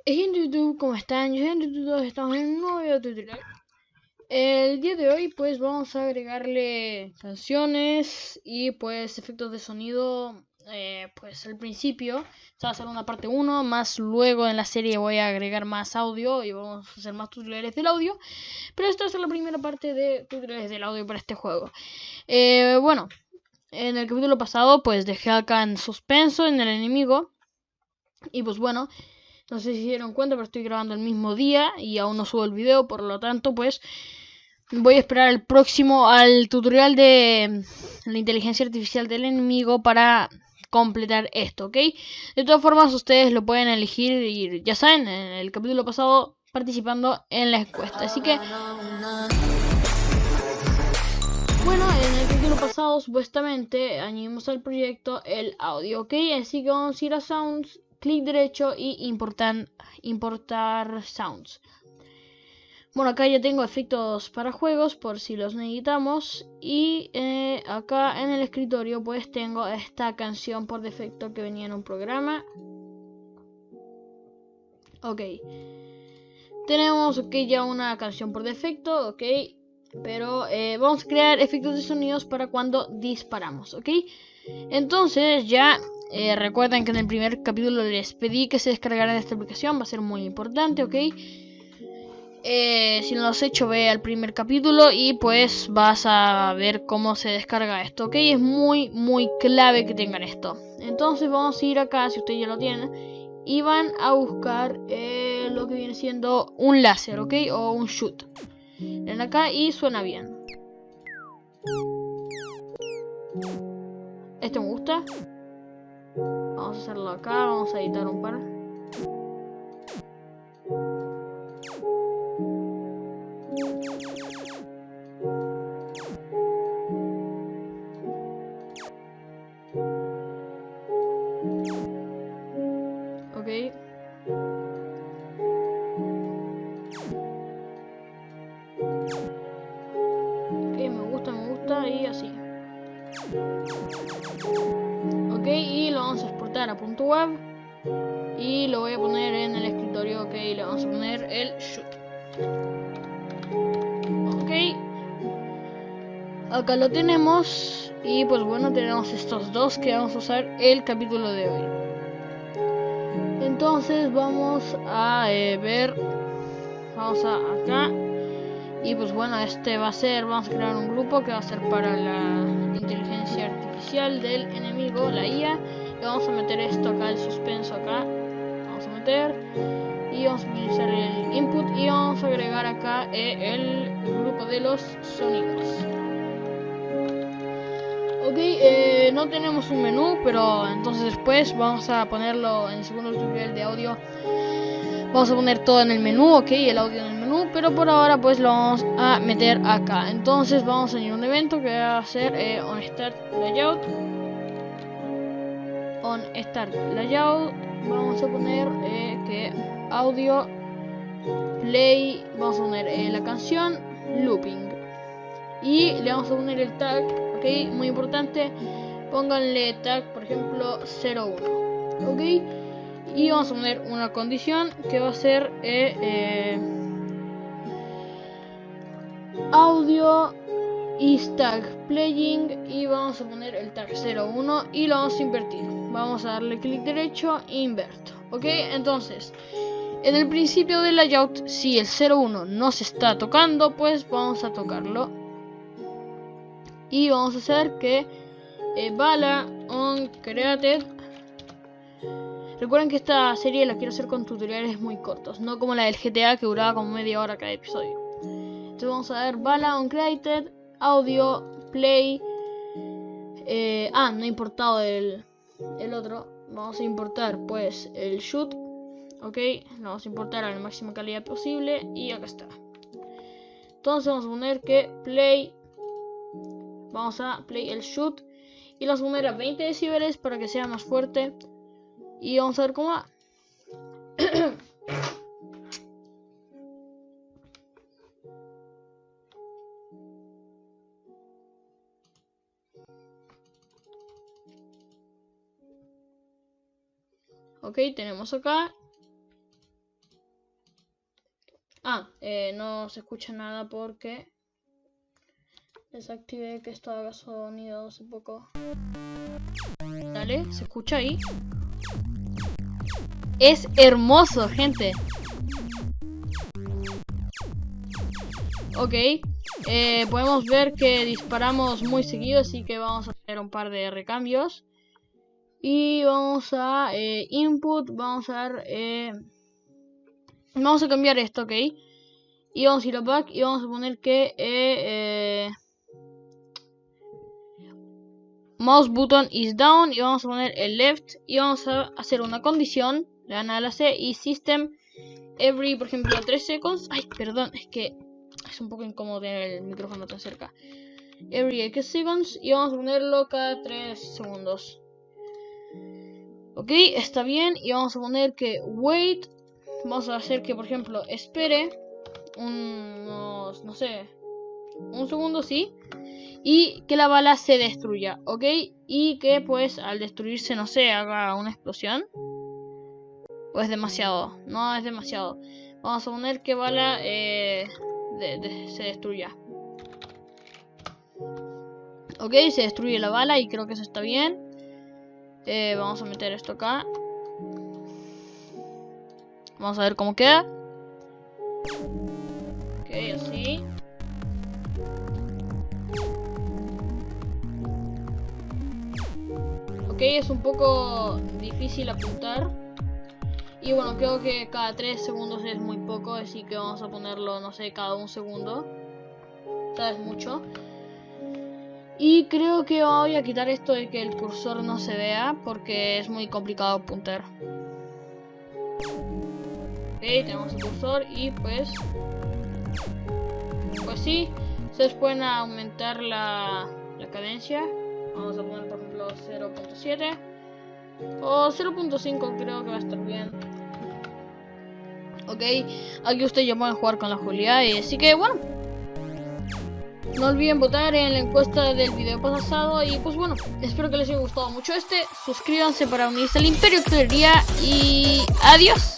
Gente de YouTube, ¿cómo están? Yo gente de YouTube, todos estamos en un nuevo video tutorial. El día de hoy pues vamos a agregarle canciones y pues efectos de sonido. Pues al principio se va a hacer una parte 1, más luego en la serie voy a agregar más audio y vamos a hacer más tutoriales del audio. Pero esta es la primera parte de tutoriales del audio para este juego. Bueno, en el capítulo pasado pues dejé acá en suspenso en el enemigo. Y pues bueno, no sé si se dieron cuenta, pero estoy grabando el mismo día y aún no subo el video, por lo tanto, pues voy a esperar al tutorial de la inteligencia artificial del enemigo para completar esto, ¿ok? De todas formas, ustedes lo pueden elegir y ya saben, en el capítulo pasado participando en la encuesta. Así que, bueno, en el capítulo pasado supuestamente añadimos al proyecto el audio, ¿ok? Así que vamos a ir a Sounds, clic derecho y importar Sounds. Bueno, acá ya tengo efectos para juegos por si los necesitamos. Y acá en el escritorio pues tengo esta canción por defecto que venía en un programa. Ok. Tenemos ya una canción por defecto, ok. Pero vamos a crear efectos de sonidos para cuando disparamos, ok. Entonces ya recuerden que en el primer capítulo les pedí que se descargaran esta aplicación. Va a ser muy importante, ok. Si no lo has hecho, ve al primer capítulo y pues vas a ver cómo se descarga esto, ¿ok? Es muy clave que tengan esto. Entonces vamos a ir acá, si ustedes ya lo tienen, y van a buscar lo que viene siendo un láser, ¿ok? O un shoot. Ven acá y suena bien. Este me gusta. Vamos a hacerlo acá, vamos a editar un par. Ok. Ok, me gusta y así. Ok, y lo vamos a exportar a .wav. Y lo voy a poner en el escritorio, ok, le vamos a poner el shoot. Ok. Acá lo tenemos. Y pues bueno, tenemos estos dos que vamos a usar el capítulo de hoy. Entonces vamos a ver. Vamos a acá. Y pues bueno, este va a ser, vamos a crear un grupo que va a ser para la inteligencia artificial del enemigo, la IA. Y vamos a meter esto acá, el suspenso acá. Vamos a meter. Y vamos a utilizar el input y vamos a agregar acá el grupo de los sonidos. Ok, no tenemos un menú, pero entonces después vamos a ponerlo en el segundo tutorial de audio. Vamos a poner todo en el menú, ok, el audio en el menú, pero por ahora pues lo vamos a meter acá. Entonces vamos a añadir un evento que va a ser on start layout. On start layout vamos a poner que audio play, vamos a poner la canción looping y le vamos a poner el tag, ok, muy importante, pónganle tag por ejemplo 01, ok, y vamos a poner una condición que va a ser audio is tag playing y vamos a poner el tag 01 y lo vamos a invertir, vamos a darle clic derecho e inverto, ok. Entonces en el principio del layout, si el 01 no se está tocando, pues vamos a tocarlo. Y vamos a hacer que bala on created. Recuerden que esta serie la quiero hacer con tutoriales muy cortos, no como la del GTA que duraba como media hora cada episodio. Entonces vamos a ver bala on created, audio, play. No he importado el otro. Vamos a importar pues el shoot. Ok, lo vamos a importar a la máxima calidad posible y acá está. Entonces vamos a poner que play, vamos a play el shoot y lo vamos a poner a 20 decibeles para que sea más fuerte y vamos a ver cómo va. Ok, tenemos acá No se escucha nada porque desactivé que esto haga sonido hace poco. Dale, ¿se escucha ahí? Es hermoso, gente. Ok, podemos ver que disparamos muy seguido, así que vamos a hacer un par de recambios. Y vamos a input, vamos a dar, vamos a cambiar esto, ok. Y vamos a ir a back y vamos a poner que mouse button is down y vamos a poner el left y vamos a hacer una condición, le dan a la C y system every, por ejemplo, 3 seconds. Ay, perdón, es que es un poco incómodo tener el micrófono tan cerca. Every X seconds y vamos a ponerlo cada 3 segundos. Ok, está bien. Y vamos a poner que wait. Vamos a hacer que, por ejemplo, espere unos, no sé, un segundo, sí. Y que la bala se destruya, ok. Y que pues al destruirse, no sé, haga una explosión. O es demasiado. No es demasiado. Vamos a poner que bala se destruya. Ok, se destruye la bala y creo que eso está bien. Vamos a meter esto acá. Vamos a ver cómo queda. Ok, así. Ok, es un poco difícil apuntar. Y bueno, creo que cada 3 segundos es muy poco, así que vamos a ponerlo, no sé, cada 1 segundo. Es mucho. Y creo que voy a quitar esto de que el cursor no se vea, porque es muy complicado apuntar. Ok, tenemos el cursor y pues sí, ustedes pueden aumentar la cadencia. Vamos a poner por ejemplo 0.7 o 0.5, creo que va a estar bien. Ok, aquí ustedes ya pueden jugar con la Julia, y así que bueno, no olviden votar en la encuesta del video pasado. Y pues bueno, espero que les haya gustado mucho suscríbanse para unirse al Imperio Cutlería y adiós.